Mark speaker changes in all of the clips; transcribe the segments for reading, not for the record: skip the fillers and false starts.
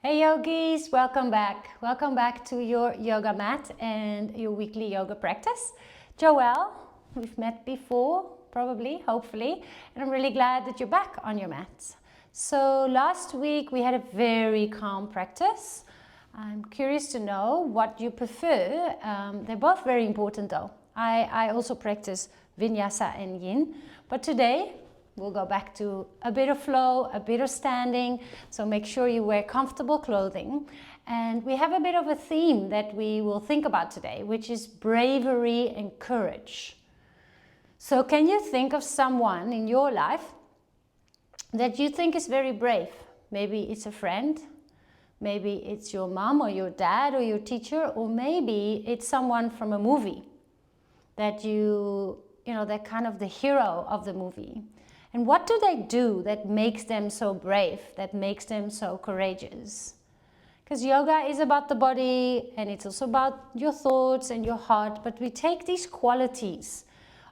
Speaker 1: Hey yogis, welcome back. Welcome back to your yoga mat and your weekly yoga practice. Joelle, we've met before, probably, hopefully, and I'm really glad that you're back on your mat. So last week we had a very calm practice. I'm curious to know what you prefer. They're both very important though. I also practice vinyasa and yin, but today we'll go back to a bit of flow, a bit of standing, so make sure you wear comfortable clothing. And we have a bit of a theme that we will think about today, which is bravery and courage. So can you think of someone in your life that you think is very brave? Maybe it's a friend, maybe it's your mom or your dad or your teacher, or maybe it's someone from a movie that they're kind of the hero of the movie. And what do they do that makes them so brave, that makes them so courageous? Because yoga is about the body and it's also about your thoughts and your heart, but we take these qualities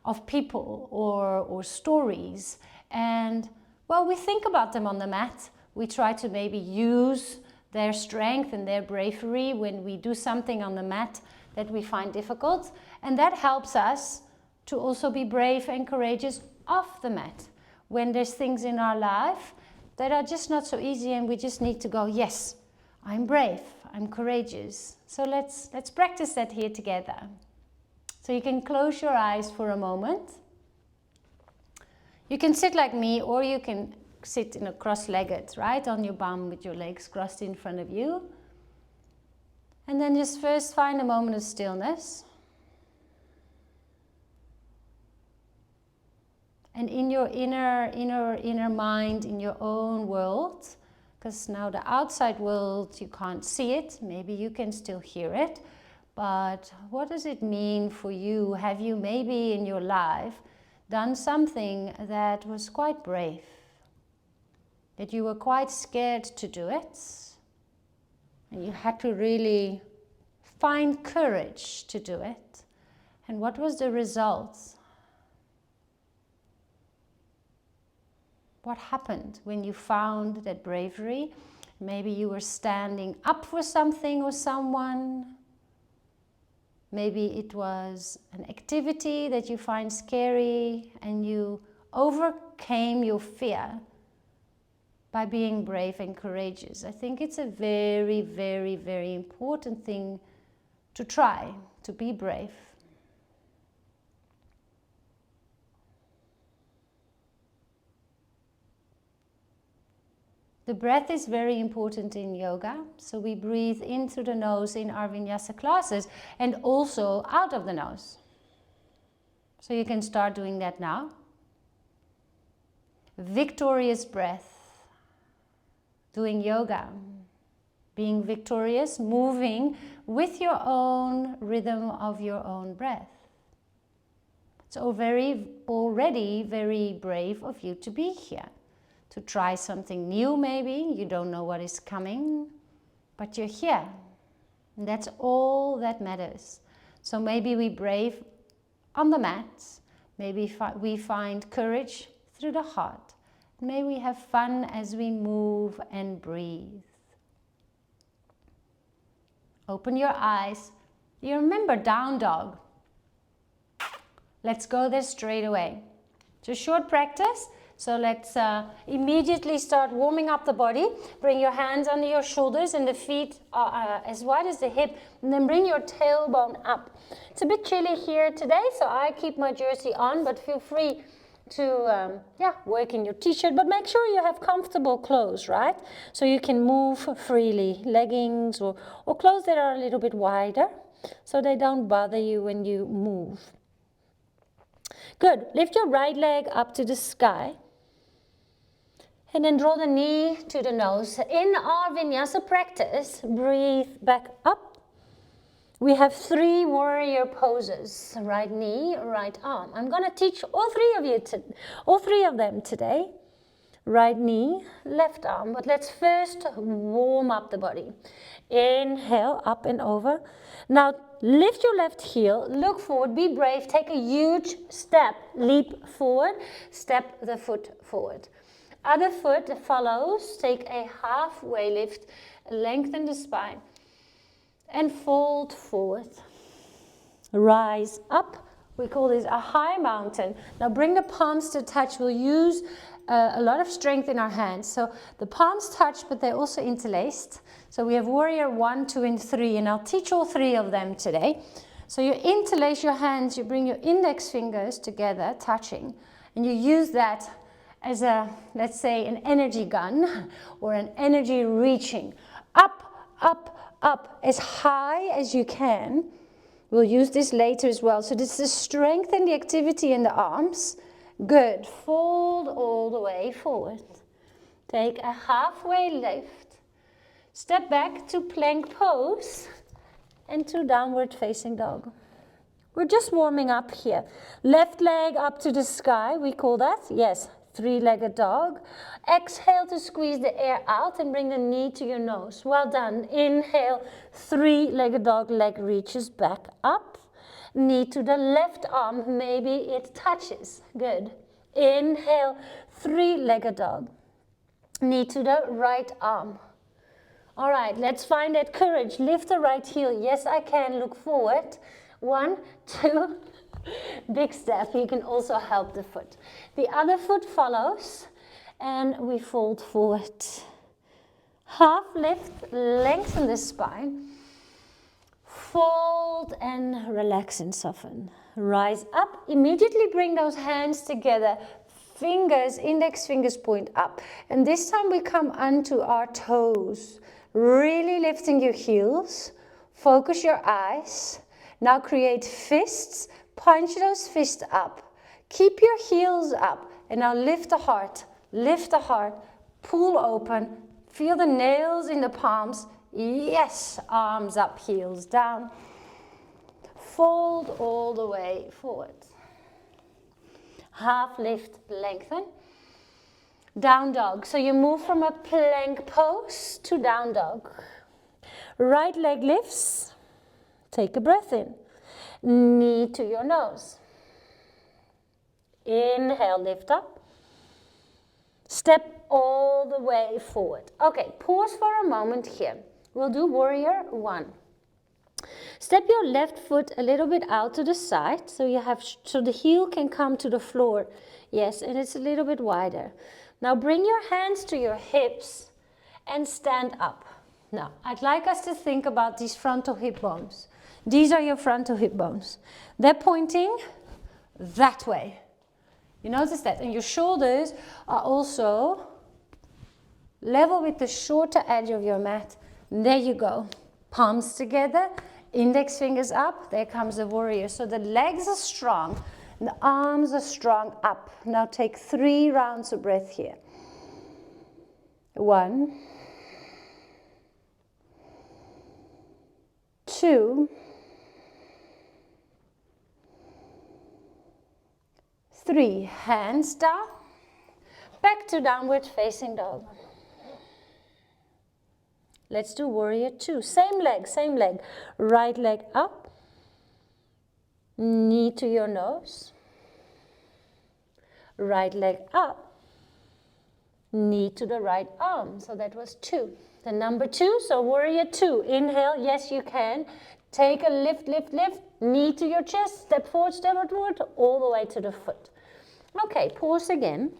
Speaker 1: of people or stories and, well, we think about them on the mat. We try to maybe use their strength and their bravery when we do something on the mat that we find difficult, and that helps us to also be brave and courageous off the mat. When there's things in our life that are just not so easy and we just need to go, yes, I'm brave, I'm courageous. So let's practice that here together. So you can close your eyes for a moment. You can sit like me, or you can sit in a cross-legged, right, on your bum with your legs crossed in front of you. And then just first find a moment of stillness. And in your inner mind, in your own world, because now the outside world, you can't see it, maybe you can still hear it, but what does it mean for you? Have you maybe in your life done something that was quite brave? That you were quite scared to do it? And you had to really find courage to do it? And what was the result? What happened when you found that bravery? Maybe you were standing up for something or someone. Maybe it was an activity that you find scary and you overcame your fear by being brave and courageous. I think it's a very, very, very important thing to try, to be brave. The breath is very important in yoga, so we breathe in through the nose in our vinyasa classes and also out of the nose. So you can start doing that now. Victorious breath, doing yoga, being victorious, moving with your own rhythm of your own breath. It's already very brave of you to be here. To try something new maybe, you don't know what is coming, but you're here. And that's all that matters. So maybe we brave on the mat, maybe we find courage through the heart. May we have fun as we move and breathe. Open your eyes. You remember down dog? Let's go there straight away. It's a short practice. So let's immediately start warming up the body. Bring your hands under your shoulders and the feet are as wide as the hip. And then bring your tailbone up. It's a bit chilly here today, so I keep my jersey on, but feel free to work in your t-shirt. But make sure you have comfortable clothes, right? So you can move freely. Leggings or clothes that are a little bit wider, so they don't bother you when you move. Good. Lift your right leg up to the sky. And then draw the knee to the nose. In our vinyasa practice, breathe back up. We have 3 warrior poses. Right knee, right arm. I'm going to teach all three of them today. Right knee, left arm. But let's first warm up the body. Inhale, up and over. Now lift your left heel, look forward, be brave, take a huge step, leap forward, step the foot forward. Other foot follows. Take a halfway lift, lengthen the spine, and fold forward. Rise up. We call this a high mountain. Now bring the palms to touch. We'll use a lot of strength in our hands. So the palms touch, but they're also interlaced. So we have warrior 1, 2, and 3, and I'll teach all 3 of them today. So you interlace your hands, you bring your index fingers together, touching, and you use that as a, let's say, an energy gun or an energy reaching. Up, up, up, as high as you can. We'll use this later as well. So this is strength and the activity in the arms. Good. Fold all the way forward. Take a halfway lift. Step back to plank pose and to downward facing dog. We're just warming up here. Left leg up to the sky, we call that, yes, 3-legged dog. Exhale to squeeze the air out and bring the knee to your nose. Well done. Inhale, 3-legged dog, leg reaches back up. Knee to the left arm, maybe it touches. Good. Inhale, 3-legged dog. Knee to the right arm. All right, let's find that courage. Lift the right heel. Yes, I can. Look forward. 1, 2. Big step. You can also help the foot. The other foot follows, and we fold forward. Half lift, lengthen the spine. Fold and relax and soften. Rise up. Immediately bring those hands together. Fingers, index fingers point up. And this time we come onto our toes. Really lifting your heels. Focus your eyes. Now create fists. Punch those fists up. Keep your heels up. And now lift the heart. Lift the heart. Pull open. Feel the nails in the palms. Yes. Arms up, heels down. Fold all the way forward. Half lift, lengthen. Down dog. So you move from a plank pose to down dog. Right leg lifts. Take a breath in. Knee to your nose. Inhale, lift up. Step all the way forward. Okay, pause for a moment here. We'll do warrior 1. Step your left foot a little bit out to the side so the heel can come to the floor. Yes, and it's a little bit wider. Now bring your hands to your hips and stand up. Now, I'd like us to think about these frontal hip bones. These are your frontal hip bones. They're pointing that way. You notice that? And your shoulders are also level with the shorter edge of your mat. There you go. Palms together, index fingers up. There comes the warrior. So the legs are strong. And the arms are strong up. Now take 3 rounds of breath here. 1, 2, 3. Hands down. Back to downward facing dog. Let's do warrior 2. Same leg, same leg. Right leg up. Knee to your nose. Right leg up. Knee to the right arm. So that was 2. The number 2, so warrior 2. Inhale, yes you can. Take a lift, lift, lift. Knee to your chest. Step forward, all the way to the foot. Okay, pause again.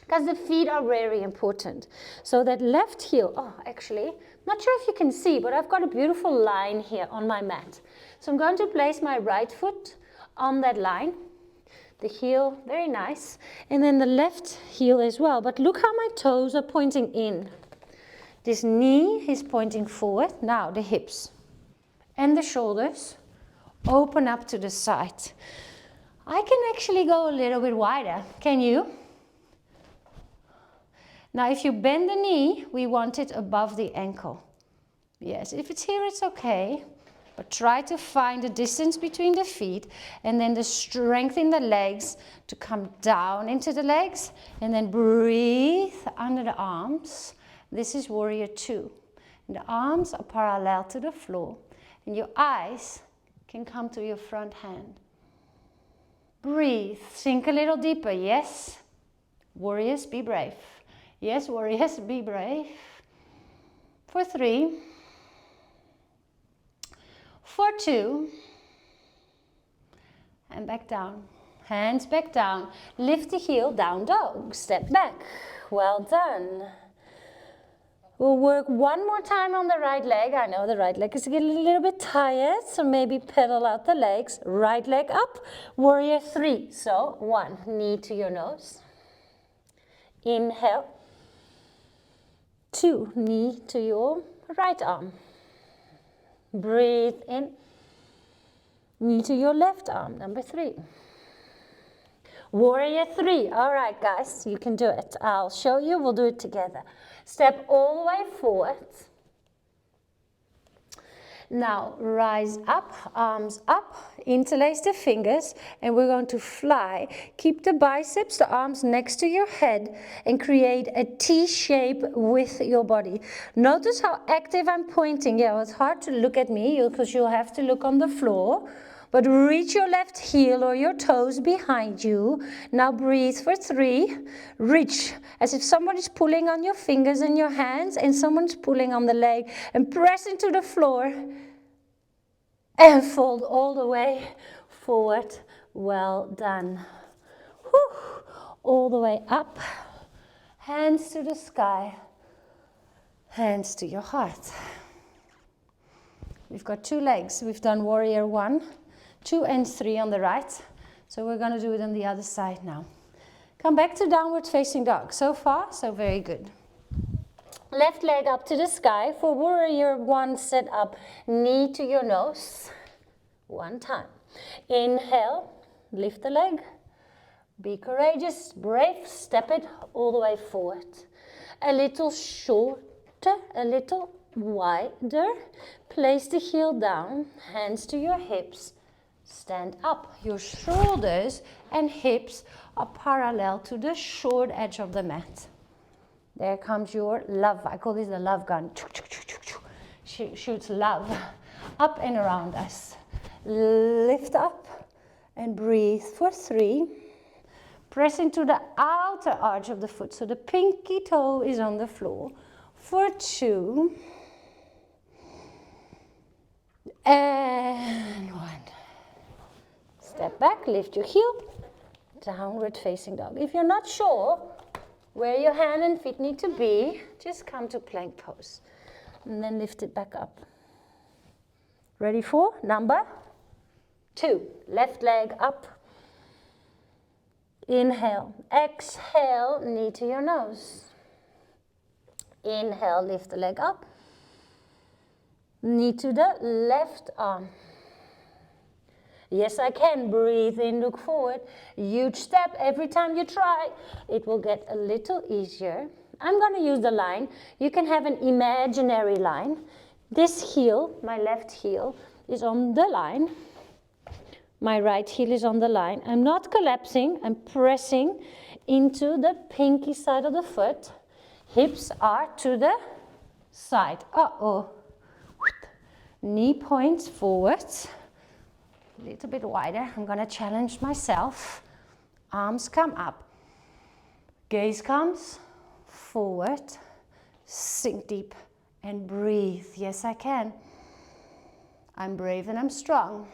Speaker 1: Because the feet are very important. So that left heel, actually, not sure if you can see, but I've got a beautiful line here on my mat. So I'm going to place my right foot on that line. The heel, very nice. And then the left heel as well. But look how my toes are pointing in. This knee is pointing forward. Now the hips and the shoulders open up to the side. I can actually go a little bit wider. Can you? Now if you bend the knee, we want it above the ankle. Yes, if it's here, it's okay. But try to find the distance between the feet and then the strength in the legs to come down into the legs and then breathe under the arms. This is warrior 2. And the arms are parallel to the floor and your eyes can come to your front hand. Breathe, sink a little deeper, yes. Warriors, be brave. Yes, warriors, be brave. For 3, for 2, and back down. Hands back down. Lift the heel, down dog. Step back. Well done. We'll work one more time on the right leg. I know the right leg is getting a little bit tired, so maybe pedal out the legs. Right leg up. Warrior 3. So 1, knee to your nose. Inhale. 2, knee to your right arm. Breathe in. Knee to your left arm. Number 3. Warrior 3. All right, guys, you can do it. I'll show you. We'll do it together. Step all the way forward. Now, rise up, arms up, interlace the fingers, and we're going to fly. Keep the biceps, the arms next to your head, and create a T shape with your body. Notice how active I'm pointing. Yeah, it's hard to look at me because you'll have to look on the floor. But reach your left heel or your toes behind you. Now breathe for 3. Reach as if somebody's pulling on your fingers and your hands and someone's pulling on the leg. And press into the floor. And fold all the way forward. Well done. Whew. All the way up. Hands to the sky. Hands to your heart. We've got 2 legs. We've done warrior 1. 2 and 3 on the right. So we're going to do it on the other side now. Come back to downward facing dog. So far, so very good. Left leg up to the sky. For warrior 1, set up. Knee to your nose. 1 time. Inhale. Lift the leg. Be courageous. Brave. Step it all the way forward. A little shorter. A little wider. Place the heel down. Hands to your hips. Stand up. Your shoulders and hips are parallel to the short edge of the mat. There comes your love. I call this the love gun. Shoots love up and around us. Lift up and breathe for 3. Press into the outer arch of the foot so the pinky toe is on the floor. For 2. And 1. Step back, lift your heel, downward facing dog. If you're not sure where your hand and feet need to be, just come to plank pose. And then lift it back up. Ready for number 2. Left leg up. Inhale. Exhale, knee to your nose. Inhale, lift the leg up. Knee to the left arm. Yes, I can. Breathe in, look forward. Huge step. Every time you try, it will get a little easier. I'm going to use the line. You can have an imaginary line. This heel, my left heel, is on the line. My right heel is on the line. I'm not collapsing. I'm pressing into the pinky side of the foot. Hips are to the side. Uh-oh. Knee points forward. A little bit wider. I'm going to challenge myself. Arms come up. Gaze comes forward. Sink deep and breathe. Yes, I can. I'm brave and I'm strong.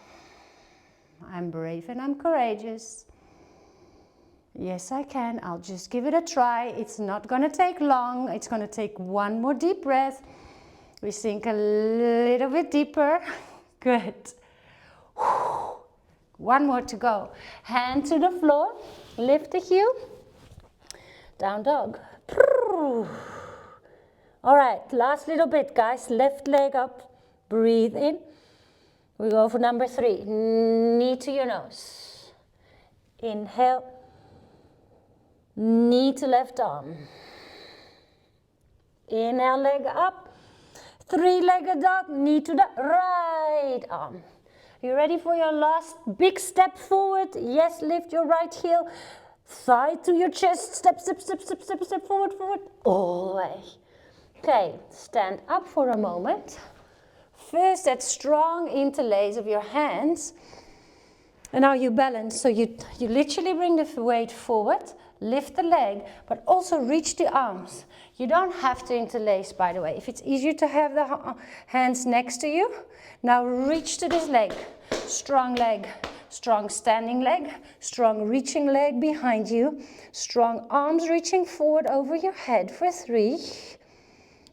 Speaker 1: I'm brave and I'm courageous. Yes, I can. I'll just give it a try. It's not going to take long. It's going to take 1 more deep breath. We sink a little bit deeper. Good. 1 more to go. Hand to the floor. Lift the heel. Down dog. All right, last little bit, guys. Left leg up. Breathe in. We go for number 3. Knee to your nose. Inhale. Knee to left arm. Inhale, leg up. 3-legged dog. Knee to the right arm. You ready for your last big step forward? Yes, lift your right heel. Thigh to your chest. Step, step, step, step, step, step, forward, forward. All the way. Okay, stand up for a moment. First, that strong interlace of your hands. And now you balance. So you literally bring the weight forward. lift the leg, but also reach the arms. You don't have to interlace, by the way. If it's easier to have the hands next to you, now reach to this leg. Strong standing leg, strong reaching leg behind you, strong arms reaching forward over your head for 3.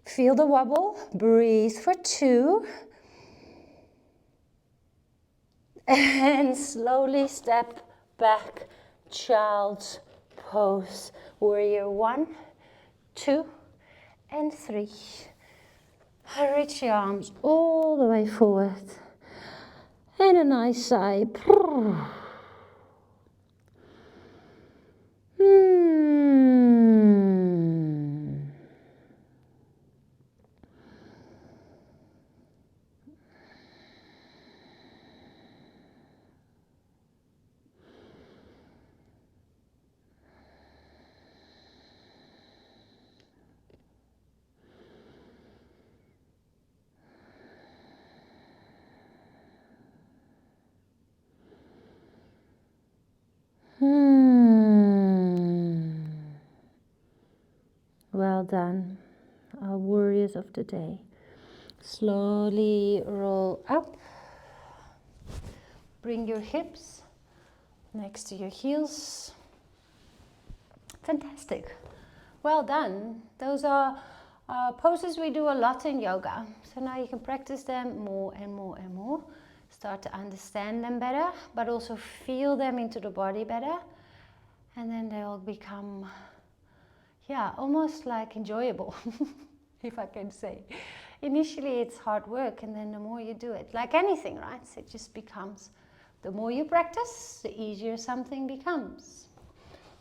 Speaker 1: Feel the wobble, breathe for 2. And slowly step back, child's pose. Warrior 1, 2, and 3. Reach your arms all the way forward. And a nice sigh. Well done, our warriors of the day. Slowly roll up. Bring your hips next to your heels. Fantastic. Well done. Those are poses we do a lot in yoga. So now you can practice them more and more and more. Start to understand them better, but also feel them into the body better. And then they'll become, yeah, almost like enjoyable, if I can say. Initially it's hard work, and then the more you do it, like anything, right? It just becomes, the more you practice, the easier something becomes.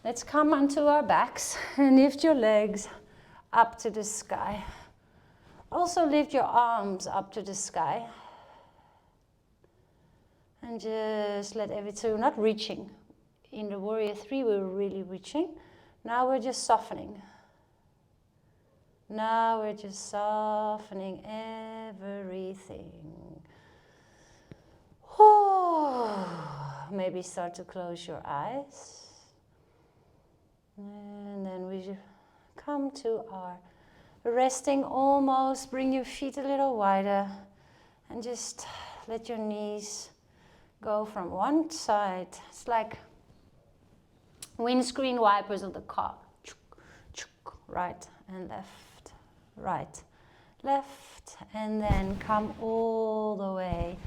Speaker 1: Let's come onto our backs and lift your legs up to the sky. Also lift your arms up to the sky. And just let everything, so we're not reaching. In the warrior 3 we're really reaching. Now we're just softening. Now we're just softening everything. Oh, maybe start to close your eyes. And then we come to our resting almost. Bring your feet a little wider. And just let your knees go from one side. It's like windscreen wipers of the car. Right and left, right, left, and then come all the way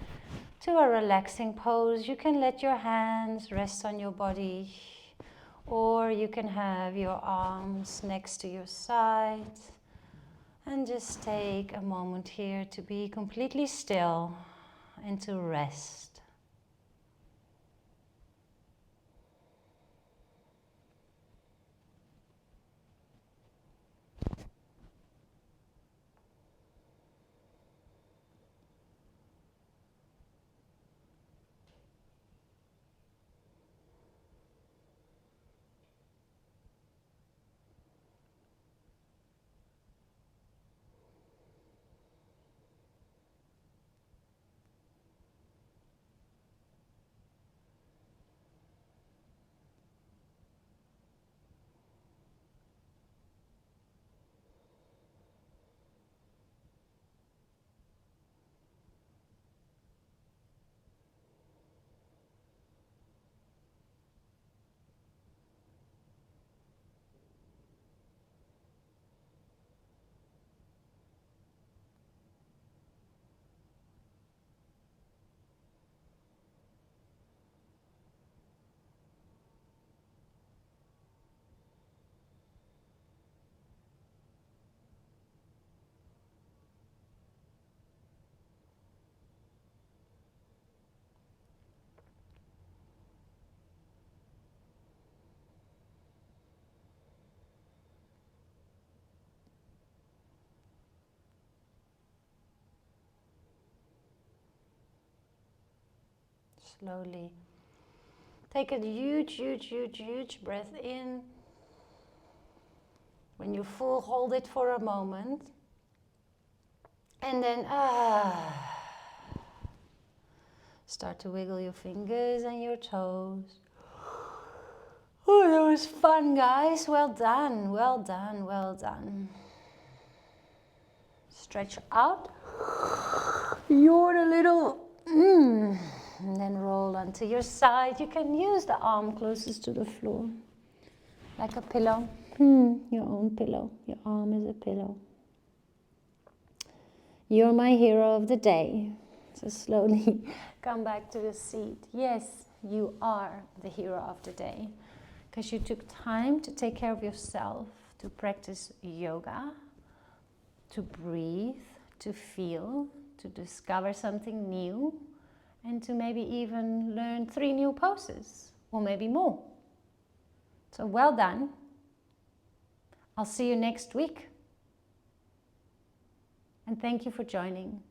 Speaker 1: to a relaxing pose. You can let your hands rest on your body, or you can have your arms next to your side, and just take a moment here to be completely still and to rest. Slowly take a huge breath in. When you're full, hold it for a moment. And then start to wiggle your fingers and your toes. Oh, that was fun, guys. Well done, well done, well done. Stretch out. Yawn a little. And then roll onto your side. You can use the arm closest to the floor, like a pillow. Your own pillow. Your arm is a pillow. You're my hero of the day. So slowly come back to the seat. Yes, you are the hero of the day, because you took time to take care of yourself, to practice yoga, to breathe, to feel, to discover something new, and to maybe even learn 3 new poses, or maybe more. So well done. I'll see you next week. And thank you for joining.